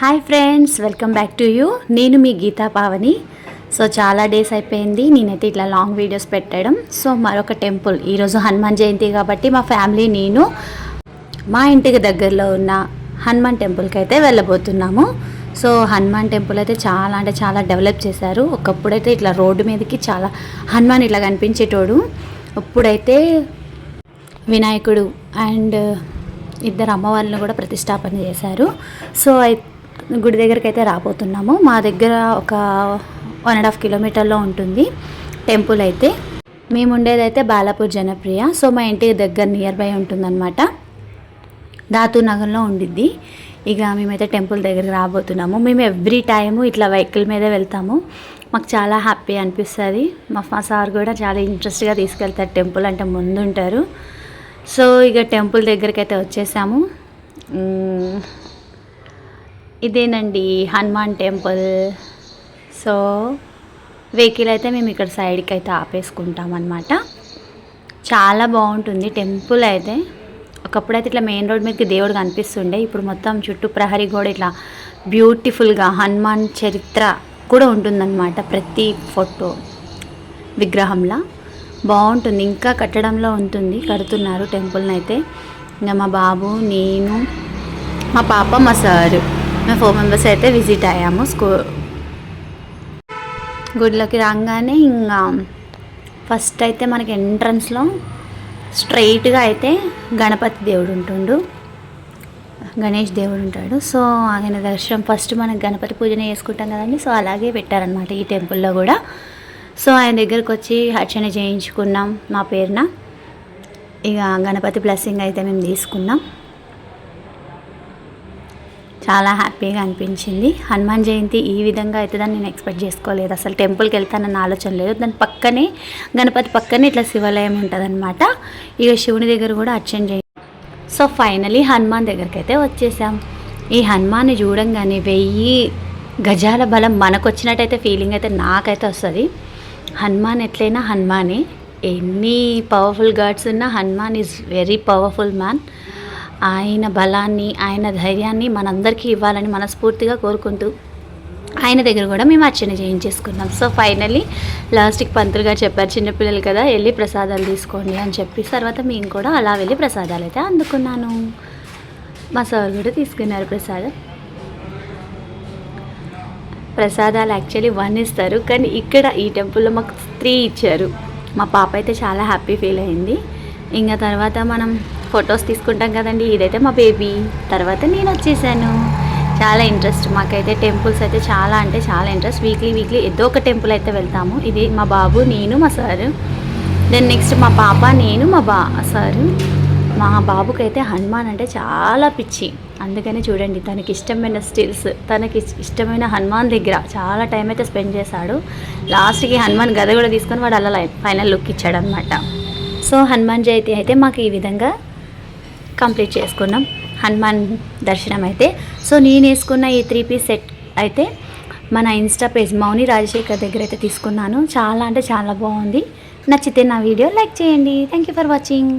Hi friends, welcome back to you. నేను మీ Gita Pavani. So చాలా days అయిపోయింది నేనైతే ఇట్లా లాంగ్ వీడియోస్ పెట్టడం. సో మరొక టెంపుల్, ఈరోజు హనుమాన్ జయంతి కాబట్టి మా ఫ్యామిలీ నేను మా ఇంటికి దగ్గరలో ఉన్న హనుమాన్ టెంపుల్కి అయితే వెళ్ళబోతున్నాము. సో హనుమాన్ టెంపుల్ అయితే చాలా అంటే చాలా డెవలప్ చేశారు. ఒకప్పుడైతే ఇట్లా రోడ్డు మీదకి చాలా హనుమాన్ ఇట్లా కనిపించేటోడు. ఇప్పుడైతే వినాయకుడు అండ్ ఇద్దరు అమ్మవారిని కూడా ప్రతిష్టాపన చేశారు. సో గుడి దగ్గరికి అయితే రాబోతున్నాము. మా దగ్గర ఒక 1.5 కిలోమీటర్లో ఉంటుంది టెంపుల్ అయితే. మేము ఉండేదైతే బాలాపూర్ జనప్రియ. సో మా ఇంటికి దగ్గర నియర్ బై ఉంటుందన్నమాట. ధాతూర్ నగర్లో ఉండిద్ది. ఇక మేమైతే టెంపుల్ దగ్గరికి రాబోతున్నాము. మేము ఎవ్రీ టైము ఇట్లా వెహికల్ మీదే వెళ్తాము. మాకు చాలా హ్యాపీ అనిపిస్తుంది. మా సార్ కూడా చాలా ఇంట్రెస్ట్గా తీసుకెళ్తారు. టెంపుల్ అంటే ముందుంటారు. సో ఇక టెంపుల్ దగ్గరికి అయితే వచ్చేసాము. ఇదేనండి హనుమాన్ టెంపుల్. సో వెహికల్ అయితే మేము ఇక్కడ సైడ్కి అయితే ఆపేసుకుంటాం అన్నమాట. చాలా బాగుంటుంది టెంపుల్ అయితే. ఒకప్పుడైతే ఇట్లా మెయిన్ రోడ్ మీదకి దేవుడు కనిపిస్తుండే. ఇప్పుడు మొత్తం చుట్టూ ప్రహరీ కూడా ఇట్లా బ్యూటిఫుల్గా హనుమాన్ చరిత్ర కూడా ఉంటుందన్నమాట. ప్రతి ఫోటో విగ్రహంలా బాగుంటుంది. ఇంకా కట్టడంలో ఉంటుంది, కడుతున్నారు టెంపుల్ని అయితే. ఇంకా మా బాబు, నేను, మా పాప, మా సారు, మేము 4 మెంబర్స్ అయితే విజిట్ అయ్యాము. గుడిలోకి రాగానే ఇంకా ఫస్ట్ అయితే మనకి ఎంట్రన్స్లో స్ట్రైట్గా అయితే గణపతి దేవుడు ఉంటుండు, గణేష్ దేవుడు ఉంటాడు. సో ఆయన దర్శనం ఫస్ట్ మనకి గణపతి పూజనే చేసుకుంటాం కదండి. సో అలాగే పెట్టారనమాట ఈ టెంపుల్లో కూడా. సో ఆయన దగ్గరకు వచ్చి అర్చన చేయించుకున్నాం మా పేరున. ఇక గణపతి బ్లెస్సింగ్ అయితే మేము తీసుకున్నాం. చాలా హ్యాపీగా అనిపించింది. హనుమాన్ జయంతి ఈ విధంగా అవుతుందని నేను ఎక్స్పెక్ట్ చేసుకోలేదు. అసలు టెంపుల్కి వెళ్తానన్న ఆలోచన లేదు. దాని పక్కనే గణపతి పక్కనే ఇట్లా శివాలయం ఉంటుందన్నమాట. ఇక శివుని దగ్గర కూడా అర్చన చేయి. సో ఫైనలీ హనుమాన్ దగ్గరికి అయితే వచ్చేసాం. ఈ హనుమాన్ని చూడంగానే 1000 గజాల బలం మనకు వచ్చినట్టయితే ఫీలింగ్ అయితే నాకైతే వస్తుంది. హనుమాన్ ఎట్లయినా హనుమానే. ఎన్ని పవర్ఫుల్ గాడ్స్ ఉన్నా Hanuman is very powerful man. ఆయన బలాన్ని, ఆయన ధైర్యాన్ని మనందరికీ ఇవ్వాలని మనస్ఫూర్తిగా కోరుకుంటూ ఆయన దగ్గర కూడా మేము అర్చన చేయించేసుకున్నాం. సో ఫైనలీ లాస్ట్కి పంతులు గారు చెప్పారు, చిన్నపిల్లలు కదా వెళ్ళి ప్రసాదాలు తీసుకోండి అని చెప్పి. తర్వాత మేము కూడా అలా వెళ్ళి ప్రసాదాలు అయితే అందుకున్నాను. మా సార్ కూడా తీసుకున్నారు ప్రసాదాలు యాక్చువల్లీ 1 ఇస్తారు, కానీ ఇక్కడ ఈ టెంపుల్లో మాకు 3 ఇచ్చారు. మా పాప అయితే చాలా హ్యాపీ ఫీల్ అయింది. ఇంకా తర్వాత మనం ఫొటోస్ తీసుకుంటాం కదండి. ఇదైతే మా బేబీ. తర్వాత నేను వచ్చేసాను. చాలా ఇంట్రెస్ట్ మాకైతే టెంపుల్స్ అయితే చాలా అంటే చాలా ఇంట్రెస్ట్. వీక్లీ ఏదో ఒక టెంపుల్ అయితే వెళ్తాము. ఇది మా బాబు, నేను, మా సారు. దెన్ నెక్స్ట్ మా పాప, నేను, మా సారు. మా బాబుకైతే హనుమాన్ అంటే చాలా పిచ్చి. అందుకని చూడండి, తనకి ఇష్టమైన స్టిల్స్, తనకి ఇష్టమైన హనుమాన్ దగ్గర చాలా టైం అయితే స్పెండ్ చేశాడు. లాస్ట్కి హనుమాన్ గద కూడా తీసుకొని వాడు అలా ఫైనల్ లుక్ ఇచ్చాడు అనమాట. సో హనుమాన్ జయంతి అయితే మాకు ఈ విధంగా కంప్లీట్ చేసుకున్నాం హనుమాన్ దర్శనం అయితే. సో నేను వేసుకున్న ఈ 3 పీస్ సెట్ అయితే మన ఇన్స్టా పేజ్ మౌని రాజశేఖర్ దగ్గర అయితే తీసుకున్నాను. చాలా అంటే చాలా బాగుంది. నచ్చితే నా వీడియో లైక్ చేయండి. Thank you for watching.